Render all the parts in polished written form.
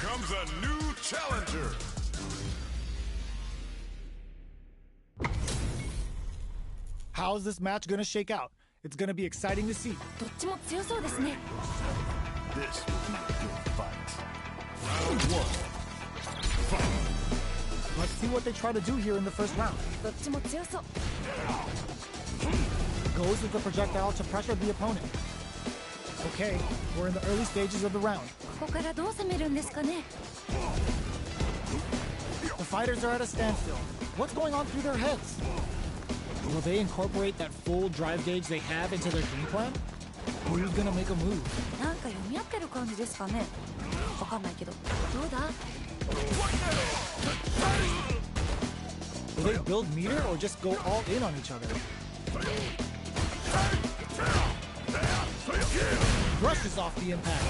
comes a new challenger. How's this match gonna shake out? It's gonna be exciting to see. どっちも強そうですね。 This will be a good fight. Round 1. Let's see what they try to do here in the first round. どっちも強そう。 Goes with the projectile to pressure the opponent. Okay, we're in the early stages of the round. ここからどう攻めるんですかね。 The fighters are at a standstill. What's going on through their heads? Will they incorporate that full drive gauge they have into their game plan? Who's gonna make a move? なんか読み合ってる感じですかね。わかんないけど。どうだ？ Will they build meter or just go all in on each other? Brushes off the impact.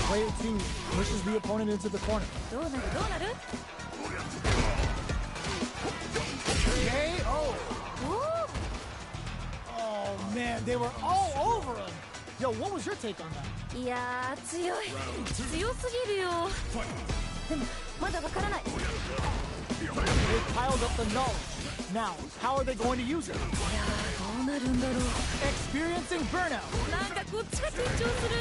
Player 2 pushes the opponent into the corner. どうなるどうなる？ KO! Oh man, they were all over him! Yo, what was your take on that? いやー強い。強すぎるよ。でもまだわからない。 They piled up the knowledge. Now, how are they going to use it? いやーどうなるんだろう。 Experiencing burnout. なんかこっちが緊張する。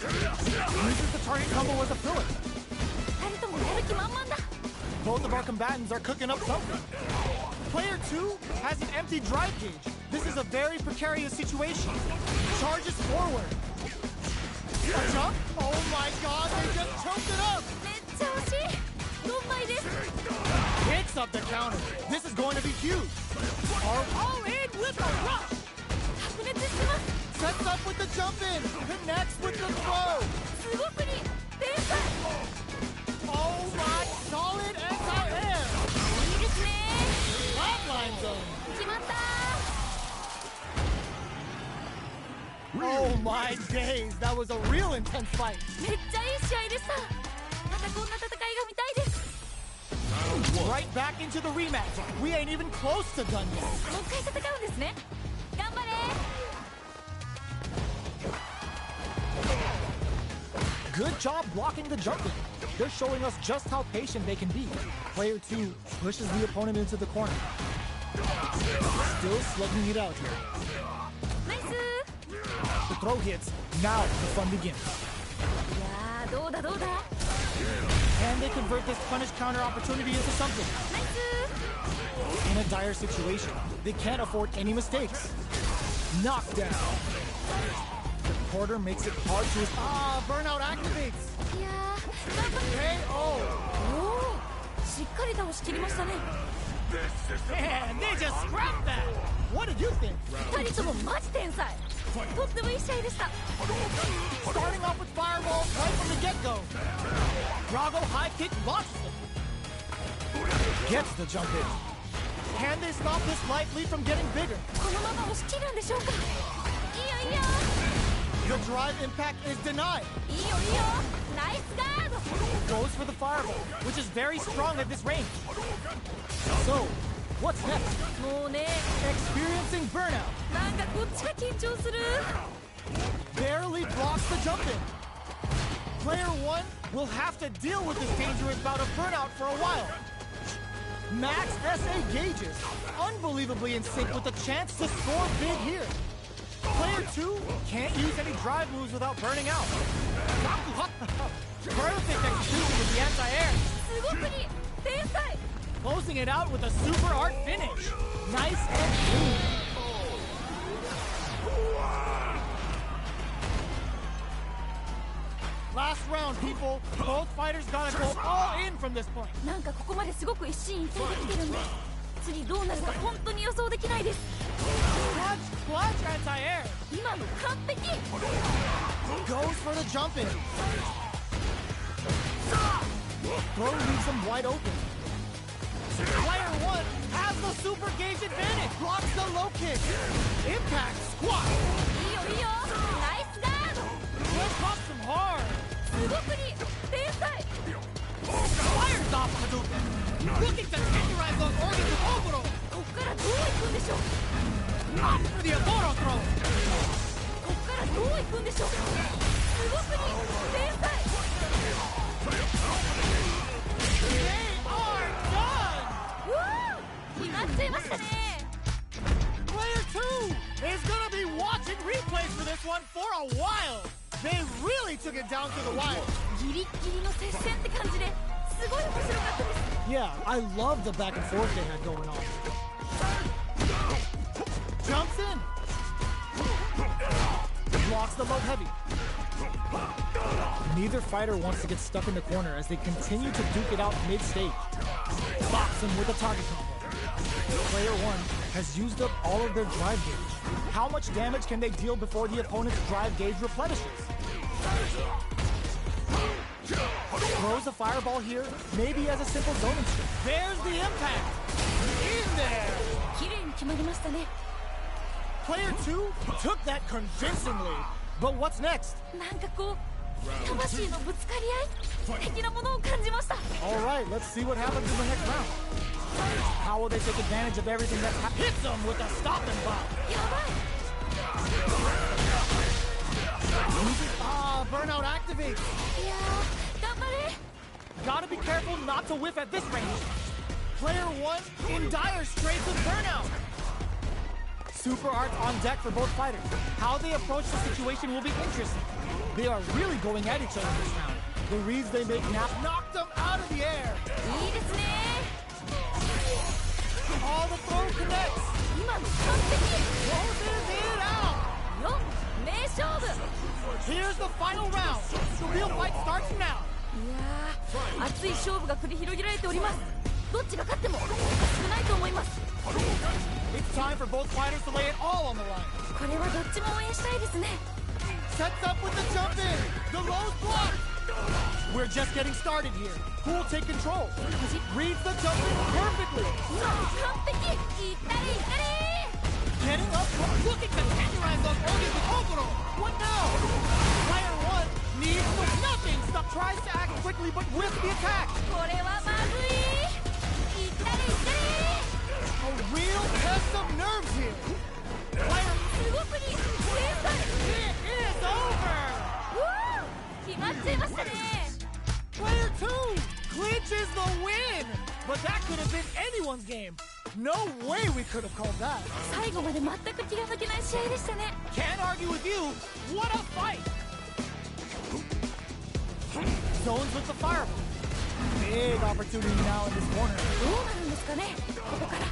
Uses the target combo as a filler. 二人ともやる気満々だ。 Both of our combatants are cooking up something. Player 2 has an empty drive gauge. This is a very precarious situation. Charges forward. A jump? Oh my god, they just choked it up! めっちゃ惜しい。4枚です。 Hits up the counter. This is going to be huge. All in with a rush. 白熱してます。 Sets up with the jump in. Connects with the throw. すごくに天才。 Oh my, solid anti-air. いいですね。 Flatline zone. 決まったー。 Oh my days, that was a real intense fight. めっちゃいい試合でした。またこんな戦いが見たいです。 Right back into the rematch. We ain't even close to done yet. もう一回戦うんですね。頑張れ。 Good job blocking the jumping. They're showing us just how patient they can be. Player 2 pushes the opponent into the corner. Still slugging it out here. ナイスー。 The throw hits. Now the fun begins. いやーどうだどうだ。 Can they convert this punish counter opportunity into something? ナイス In a dire situation, they can't afford any mistakes. Knockdown. The quarter makes it hard to... burnout activates. ー。いやー頑張って。 KO. おお。しっかり倒しきりましたね。 Man, they just scrapped that. What did you think? 二人ともマジ天才。とってもいい試合でした。 Starting off with fireballs right from the get-go. Drago high kick launches them. Gets the jump in. Can they stop this life lead from getting bigger? このまま押し切るんでしょうか。いいよいいよ。 The drive impact is denied. いいよいいよ。ナイスガード。 Goes for the fireball, which is very strong at this range. So, what's next? もうね、 Experiencing burnout. なんかこっちが緊張する。 Barely blocks the jump in. Player 1 will have to deal with this dangerous bout of burnout for a while. Max SA gauges, unbelievably in sync with the chance to score big here. Player 2 can't use any drive moves without burning out. Perfect execution with the anti-air. すごくに天才。 Closing it out with a super art finish. Nice and clean. Last round, people. Both fighters gotta go all in from this point. なんかここまですごく一進一退できてるんで、次どうなるか本当に予想できないです。 Clutch anti-air. 今の完璧。 Goes for the jump in. Throw leaves him wide open. Player 1 has the super gauge advantage. Blocks the low kick. Impact squat. いいよいいよ。ナイスガード。 Push pops him hard. すごくに天才。 Fires off Hadouken. Looking to tenderize those organs of Oboro. こっからどう行くんでしょう。 Off for the Oboro throw. こっからどう行くんでしょう。すごすぎ天才 They are done! うわー決まっちゃいましたね Player 2 is gonna be watching replays for this one for a while. They really took it down to the wire. ギリッギリの接戦って感じですごい面白かったです Yeah, I love the back and forth they had going on. Jumps in. Blocks the low heavy. Neither fighter wants to get stuck in the corner as they continue to duke it out mid-stage. Box him with a target combo. Player 1 has used up all of their drive gauge. How much damage can they deal before the opponent's drive gauge replenishes? Throws a fireball here, maybe as a simple zoning strike. There's the impact! In there! 綺麗に決まりましたね Player 2 took that convincingly. But what's next? なんかこう魂のぶつかり合い的なものを感じました Alright, let's see what happens in the next round. How will they take advantage of everything that's hits them with a stopping blow? やばい Burnout activates. いやー頑張れ Gotta be careful not to whiff at this range. Player 1 in dire straits with burnout. Super arts on deck for both fighters. How they approach the situation will be interesting. They are really going at each other this round. The reads they make now knocked them out of the air. いいですね All the throw connects. 今の完 Closes it out. 璧よ名勝負 Here's the final round. The real fight starts now. いやー熱い勝負が繰り広げられておりますどっちが勝ってもおかしくないと思います It's time for both fighters to lay it all on the line. これはどっちも応援したいですね Sets up with the jump in. The low's blocked. We're just getting started here. Who will take control? Reads the jump in perfectly. 今の完璧いったれいったれ Getting up, looking to tenderize those organs with Okoro. What now? Player 1 needs nothing. Stop, tries to act quickly, but with the attack. これはまずいいったれいったれ A real test of nerves here. Player すごすぎ天才 it is over. うわー決まっちゃいましたね Player 2 clinches the win. But that could have been anyone's game. No way we could have called that. 最後まで全く気が抜けない試合でしたね Can't argue with you. What a fight. Zones with the fireball. Big opportunity now in this corner. どうなるんですかねここから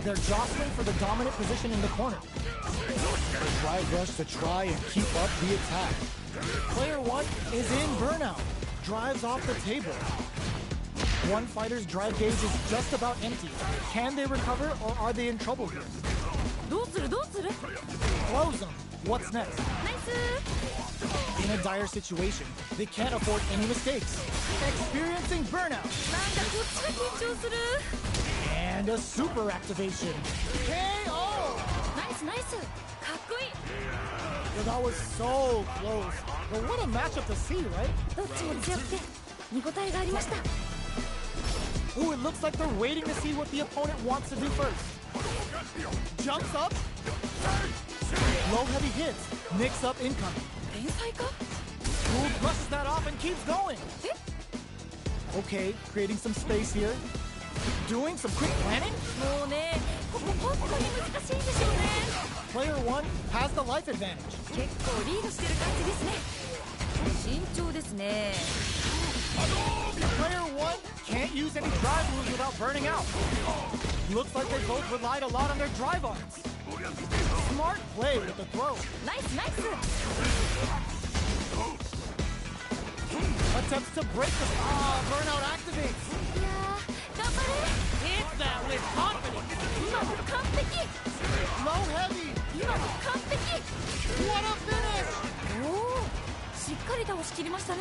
They're jostling for the dominant position in the corner. Drive rush to try and keep up the attack. Player 1 is in burnout. Drives off the table. One fighter's drive gauge is just about empty. Can they recover or are they in trouble here? どうするどうする Close them. What's next? ナイス In a dire situation, they can't afford any mistakes. Experiencing burnout. なんだこっちが緊張する And a super activation. KO! ナイスナイスかっこいい Yo, that was so close. But what a matchup to see, right? どっちも強くて見応えがありました Ooh, it looks like they're waiting to see what the opponent wants to do first. Jumps up. Low heavy hits. Mix up incoming. 天才か Gould brushes that off and keeps going. え Okay, creating some space here. Doing some quick planning. もうねここ本当に難しいんでしょうね Player 1 has the life advantage. 結構リードしてる感じですね慎重ですね Player 1 can't use any drive moves without burning out. Looks like they both relied a lot on their drive arms. Smart play with the throw. ナイスナイス Attempts to break the burnout activates. いやー頑張れ Hits that with confidence. 今の完璧 Low heavy. 今の完璧 What a finish. おおしっかり倒しきりましたね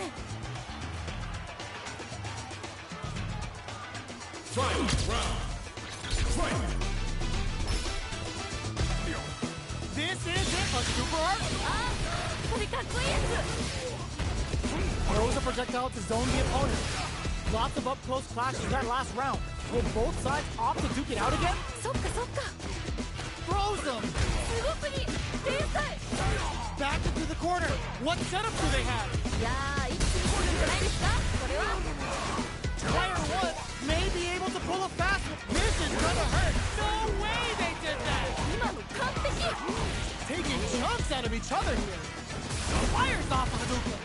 Final round. Fight. This is it, a super art. あーこれかっこいいやつ Throws a projectile to zone the opponent. Lots of up-close clashes that last round. Will both sides opt to duke it out again? そっかそっか throws him. すごすぎ天才 Back into the corner. What setup do they have? いやー一気に来るんじゃないですかこれは Player 1 may be able to pull a fast one. This is gonna hurt. No way they did that. 今の完璧 Taking chunks out of each other here. Fires off of Hadouken.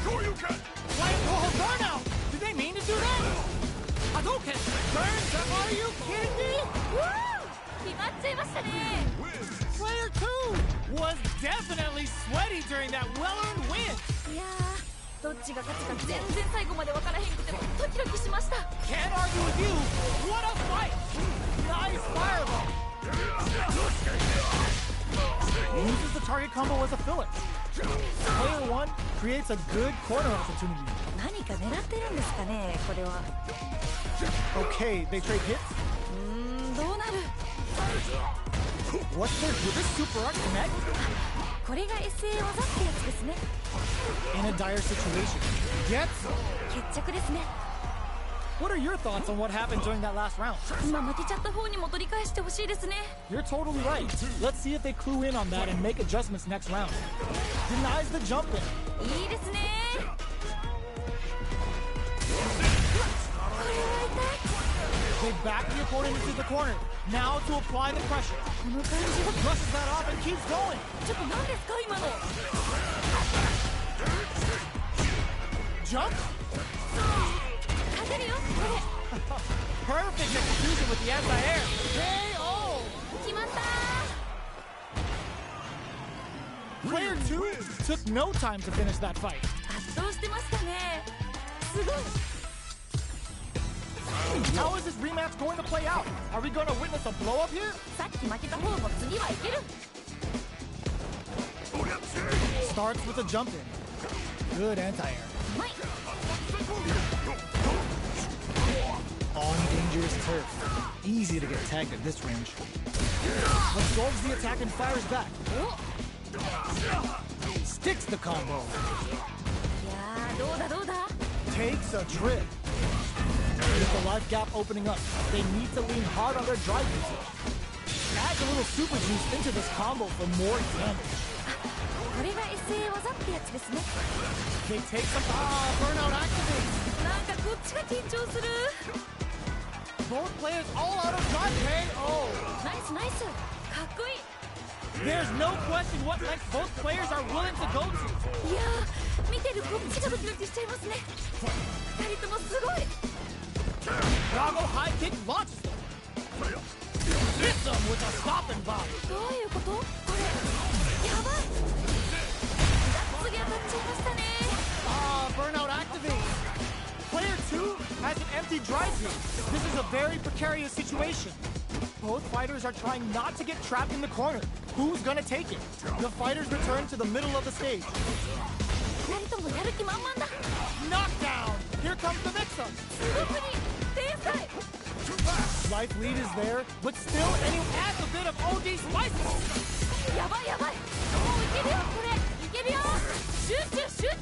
Player burnout. Did they mean to do that? Hadouken burns. Are you kidding me? 決まっちゃいましたね Player 2 was definitely sweaty during that well-earned win. いやーどっちが勝つか全然最後まで分からへんくてもドキドキしました Can't argue with you. What a fight. Nice fireball. Uses the target combo as a filler. Player 1 creates a good corner opportunity. 何か狙ってるんですかねこれは Okay, they trade hits. どうなる What's their with this super art connect? これが SA 技ってやつですね In a dire situation. Gets. 決着ですね What are your thoughts on what happened during that last round? 今負けちゃった方にも取り返してほしいですね You're totally right. Let's see if they clue in on that and make adjustments next round. Denies the jump in. いいですねこれは痛い They back the opponent into the corner. Now to apply the pressure. この感じは Brushes that off and keeps going. ちょっと何ですか今の Jump. 勝てるよこれ Perfect execution with the anti-air. KO. 決まった Player 2 took no time to finish that fight. 圧倒してましたねすごい How is this rematch going to play out? Are we going to witness a blow-up here? さっき負けた方も次はいける Starts with a jump in. Good anti-air. うまい On dangerous turf. Easy to get tagged at this range. Absorbs the attack and fires back. お Sticks the combo. いやーどうだどうだ Takes a trip. With the life gap opening up, they need to lean hard on their drive usage. Adds a little super juice into this combo for more damage. これが SA 技ってやつですね They take some burnout activate. なんかこっちが緊張する Both players all out of drive. KO. ナイスナイスかっこいい There's no question what length both players are willing to go to. いやー見てるこっちがドキドキしちゃいますね二人ともすごい Drago high kick launches them. Hits them with a stopping bomb. どういうことこれやばい次当たっちゃいましたね Burnout activate. Player 2 has an empty drive here. This is a very precarious situation. Both fighters are trying not to get trapped in the corner. Who's gonna take it? The fighters return to the middle of the stage. 二人ともやる気満々だ Knockdown! Here comes the mix-up. すごすぎ天才 Life lead is there, but still, and he adds a bit of OD spice. やばいやばいもういけるよこれいけるよ集中集中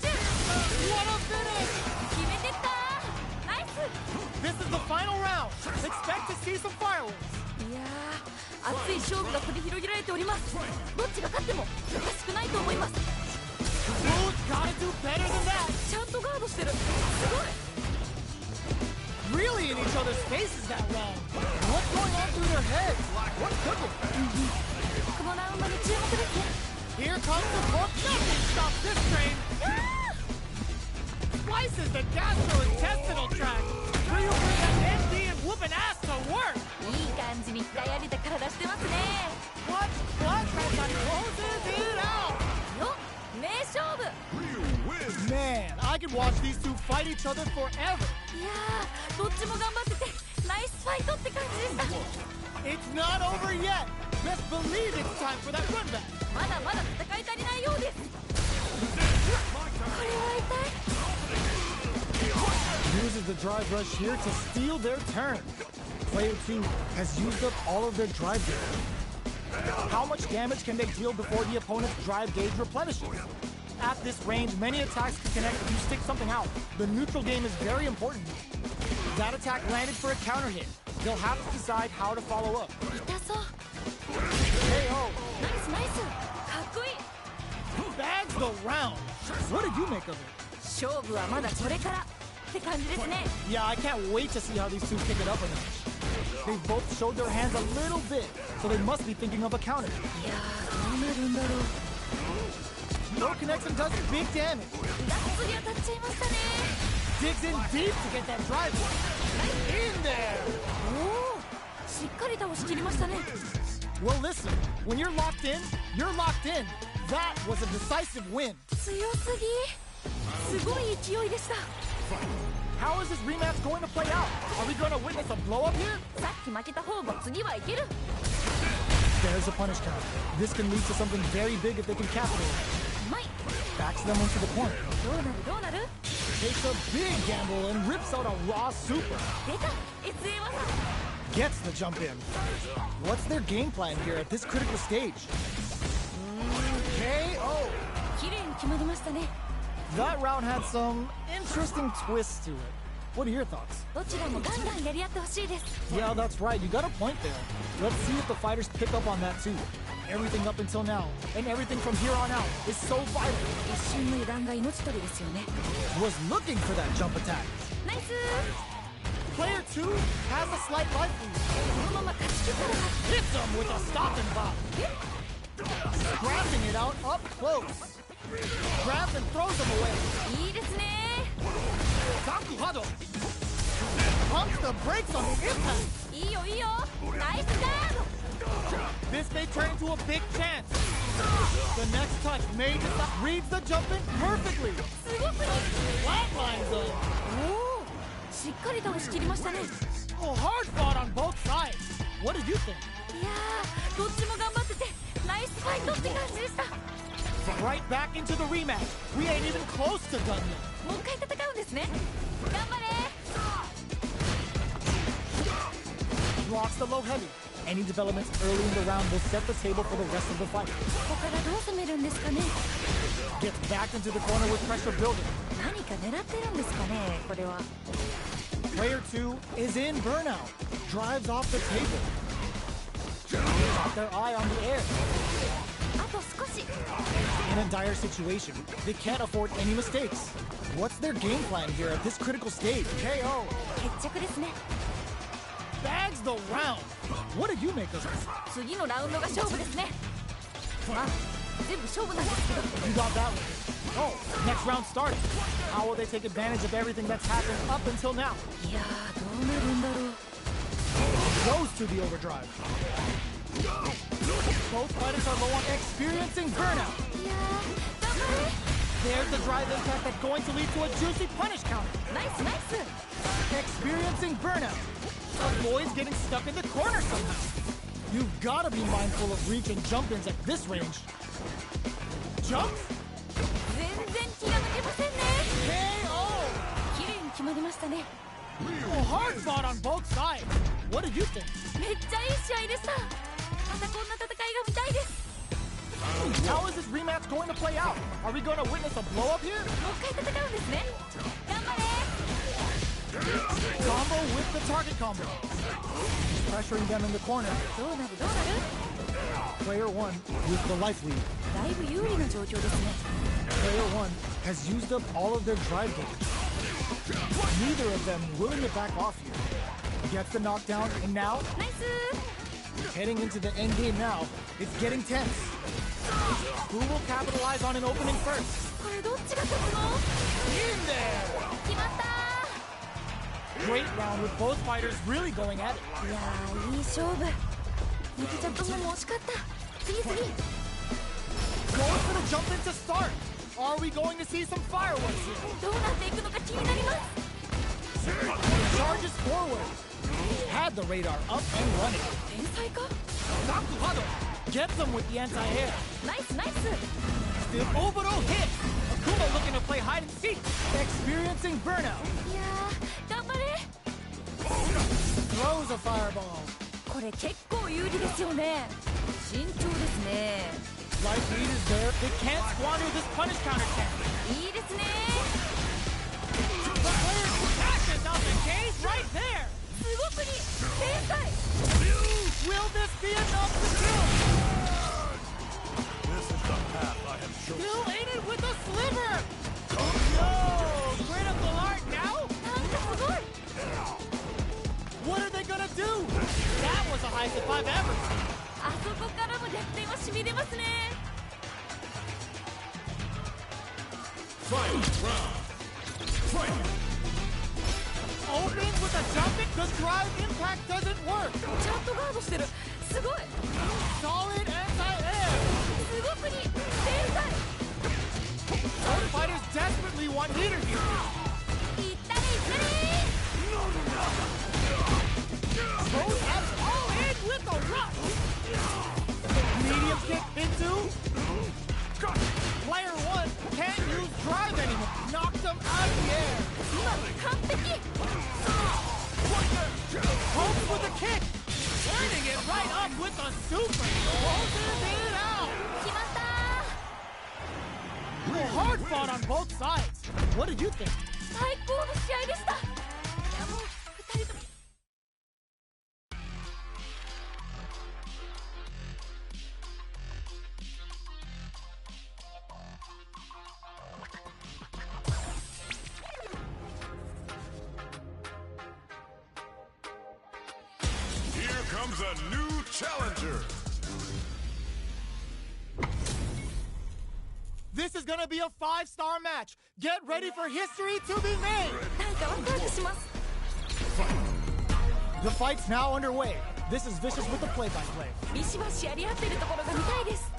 What a finish! 決めてったナイス This is the final round. Expect to see some fireworks. いやー熱い勝負が繰り広げられておりますどっちが勝ってもおかしくないと思います Who's gotta do better than that? ちゃんとガードしてるすごい Really in each other's faces that round. What's going on through their heads? What's cooking? このラウンドに注目ですね Here comes the hook. Nothing stops this train. Slices the gastrointestinal tract. Ryu brings that MD and whooping ass to work. いい感じに鍛え上げた体してますね What? Closes it out. よっ名勝負 Man, I could watch these two fight each other forever. いやーどっちも頑張っててナイスファイトって感じでした It's not over yet. Best believe it's time for that run back. まだまだ戦い足りないようですこれは痛い Uses the drive rush here to steal their turn. Player 2 has used up all of their drive gauge. How much damage can they deal before the opponent's drive gauge replenishes? At this range, many attacks can connect if you stick something out. The neutral game is very important. That attack landed for a counter hit. They'll have to decide how to follow up. 痛そう KO ナイスナイスかっこいい bags the round. What did you make of it? 勝負はまだこれからって感じですね Yeah, I can't wait to see how these two pick it up or not. They both showed their hands a little bit, so they must be thinking of a counter. いやーどうなるんだろう No connection does big damage. がっつり当たっちゃいましたね Digs in deep to get that drive in there. おおしっかり倒しきりましたね Well, listen, when you're locked in, you're locked in. That was a decisive win. 強すぎすごい勢いでした How is this rematch going to play out? Are we going to witness a blow up here? さっき負けた方も次はいける There's a punish count. This can lead to something very big if they can capitalize. うまい Backs them into the corner. どうなるどうなる Takes a big gamble and rips out a raw super. 出た SA 技 Gets the jump in. What's their game plan here at this critical stage? KO. 綺麗に決まりましたね That round had some interesting twists to it. What are your thoughts? どちらもガンガンやり合ってほしいです Yeah, that's right. You got a point there. Let's see if the fighters pick up on that too. Everything up until now, and everything from here on out, is so vital. 一瞬の油断が命取りですよね Was looking for that jump attack. ナイス Player 2 has a slight life lead. このまま勝ち切ったら Hits him with a stop and pop. Scratching it out up close. Grabs and throws him away. いいですね Sakuhado. Pumps the brakes on the impact. いいよいいよナイスガード This may turn into a big chance. The next touch may decide. Reads the jump in perfectly. すごすぎ Flatlines them. おおしっかり倒しきりましたね Oh, hard fought on both sides. What did you think? いやーどっちも頑張っててナイスファイトって感じでした Right back into the rematch. We ain't even close to done yet. もう一回戦うんですね頑張れ Blocks the low heavy. Any developments early in the round will set the table for the rest of the fight. ここからどう攻めるんですかね Gets backed into the corner with pressure building. 何か狙ってるんですかねこれは Player 2 is in burnout. Drives off the table. Got their eye on the air. あと少し In a dire situation, they can't afford any mistakes. What's their game plan here at this critical stage? KO. 決着ですね Bags the round. What did you make of this? 次のラウンドが勝負ですねまあ全部勝負なんですけど You got that one. Oh, next round started. How will they take advantage of everything that's happened up until now? いやーどうなるんだろう Goes to the overdrive. Both fighters are low on experiencing burnout. いやー頑張れ There's the drive impact that's going to lead to a juicy punish counter. ナイスナイス Experiencing burnout. Avoids getting stuck in the corner somehow. You've got to be mindful of reach and jump-ins at this range. Jump? 全然気が抜けませんね KO! 綺麗に決まりましたね Oh, hard fought on both sides. What did you think? めっちゃいい試合でしたまたこんな戦いが見たいです How is this rematch going to play out? Are we going to witness a blow-up here? もう一回戦うんですね頑張れ Combo with the target combo. Pressuring them in the corner. どうなるどうなる Player 1 with the life lead. だいぶ有利な状況ですね Player 1 has used up all of their drive gauge. Neither of them willing to back off here. Gets the knockdown, and now, ナイス heading into the end game now, it's getting tense. Who will capitalize on an opening first? これどっちが勝つの In there! 決まった Great round with both fighters really going at it. いやーいい勝負負けちゃったのも惜しかった次 Goes for the jump in to start. Are we going to see some fireworks here? どうなっていくのか気になります Charges forward. Had the radar up and running. 天才か Sakuhado gets him with the anti-air. ナイスナイス The Oboro hit. Akuma looking to play hide and seek. Experiencing burnout. いやー頑張れ Throws a fireball. これ結構有利ですよね慎重ですね Life lead is there. They can't squander this punish counter chance. いいですね The player smashes out the cage right there. すごすぎ What are they gonna do? That was the highest if I've ever seen. あそこからも逆転はしみ出ますね。Opens with a jumping. The drive impact doesn't work. ちゃんとガードしてる。すごい。 Solid anti-air. すごくに天才。 Both fighters desperately want leader here. いったれいったれ。 Both have all in with a rush. Medium kick into. Player 1 can't use drive anymore. Knocked him out of the air. 今完璧。 Hopes with a kick. Turning it right up with a super. Closes it out. 決まった。 Hard fought on both sides. What did you think? 最高の試合でした。いやもう2人とも。 Here comes a new challenger. This is gonna be a 5-star match. Get ready for history to be made. なんかワクワクします。 The fight's now underway. This is Vicious with the play-by-play. ビシバシやり合ってるところが見たいです。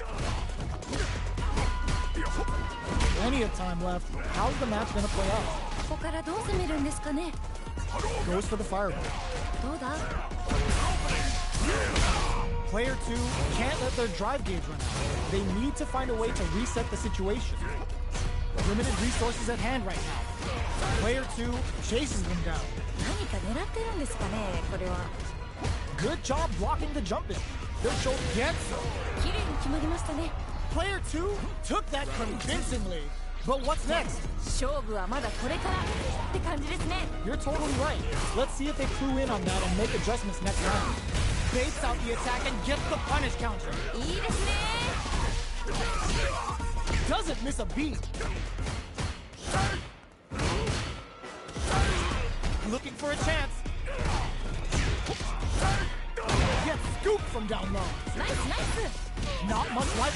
Plenty of time left. How's the match gonna play out? ここからどう攻めるんですかね。 Goes for the fireball. どうだ。 Player 2 can't let their drive gauge run out. They need to find a way to reset the situation. Limited resources at hand right now. Player 2 chases them down. 何か狙ってるんですかね、これは。 Good job blocking the jump in. Their shoulder gets them. 綺麗に決まりましたね。 Player 2 took that convincingly. But what's next? 勝負はまだこれからって感じですね。 You're totally right. Let's see if they clue in on that and make adjustments next round. Baits out the attack and gets the punish counter. いいですね。 Doesn't miss a beat. Looking for a chance. Gets scooped from down low. ナイスナイス。 Not much life.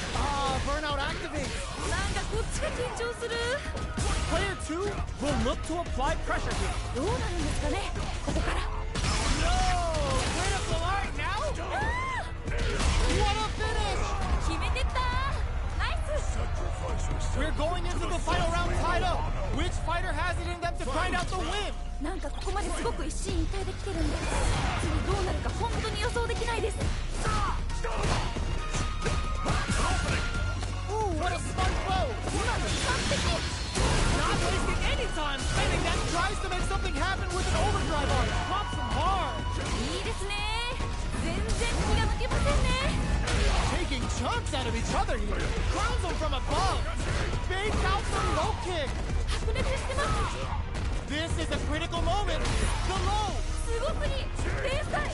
Burnout activates. なんかこっちが緊張する。 Player 2 will look to apply pressure here. どうなるんですかね、ここから。 No! Critical art now? What a finish! 決めてったナイス。 We're going into the final round tied up. Which fighter has it in them to grind out the win? なんかここまですごく一進一退できてるんで、次どうなるか本当に予想できないです。 Ooh, what a smart blow! 今の完璧。 Not wasting any time spending that tries to make something happen with an overdrive on. Pops them hard. いいですね。全然気が抜けませんね。 Taking chunks out of each other here. Crowns them from above. Fakes out the low kick. 白熱してます。 This is a critical moment. The low. すごくに天才。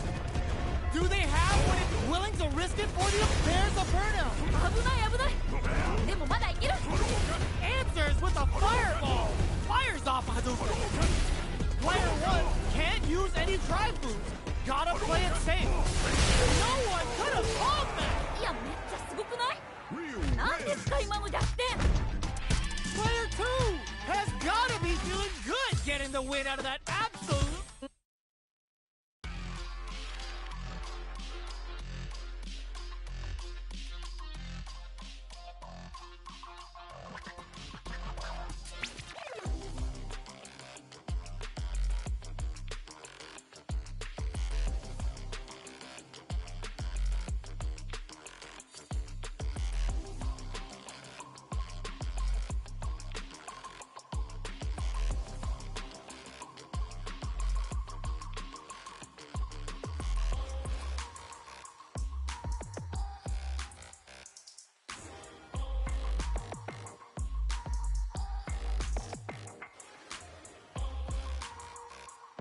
Do they have what it's willing to risk it for the There's a burnout. 危ない危ない。でもまだいける。 Answers with a fireball. Fires off a Hadouken. Player 1 can't use any drive moves. Gotta play it safe. No one could have called that. いやめっちゃすごくない？なんですか今の逆転。 Player 2 has gotta be feeling good getting the win out of that